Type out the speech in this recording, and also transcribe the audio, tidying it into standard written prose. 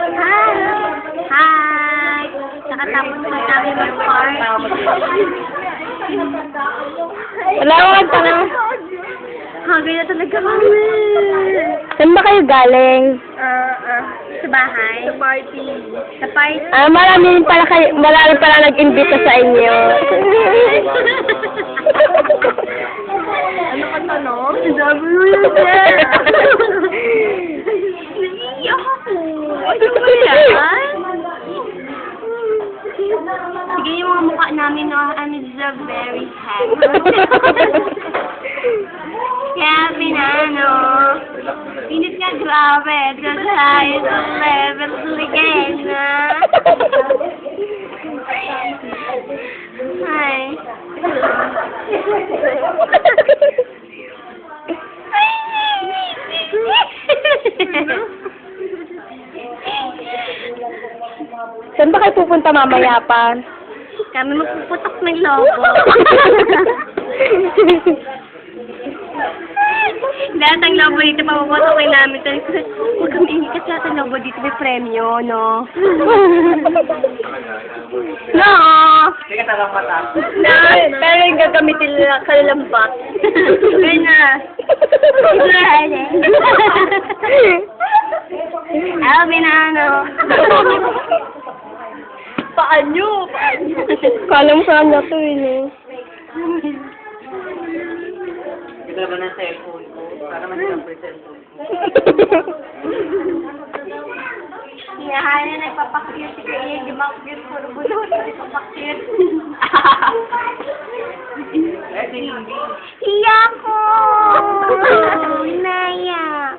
Hi! Nakatapos na kami mag-party. Wala akong tanong. Hungry na talaga kami. Saan ba kayo galing? Sa bahay. Sa party. Sa party. Marami pala nag-invita sa inyo. Ano ka tanong? Sabi mo yun, sir. Naiiyak ako. Ano ba yan? Sige yung mga mukha namin, no? I'm very happy. Kaya pinano. Init nga grabe. Just high to level again, na. Hi. Saan ba kayo pupunta mamaya pa? Kami magpuputok ng lobo. Lahat ng lobo dito, papuputokin namin. Huwag kami ingit kasi lahat ng lobo dito may premyo, no? No! Sige, tarang mata. No! Pero yung gagamitin nila kanilang bot. Kaya na. Alvin, ano? Paanyo? Kala mo saan na to eh. Ito ba ng cellphone ko? Para masarap yung cellphone ko. Hinahan na nagpapakir si Kaya, di ba cute ko? Bulo, nagpapakir. Eh, si Hindi. Hiya ko! Naya.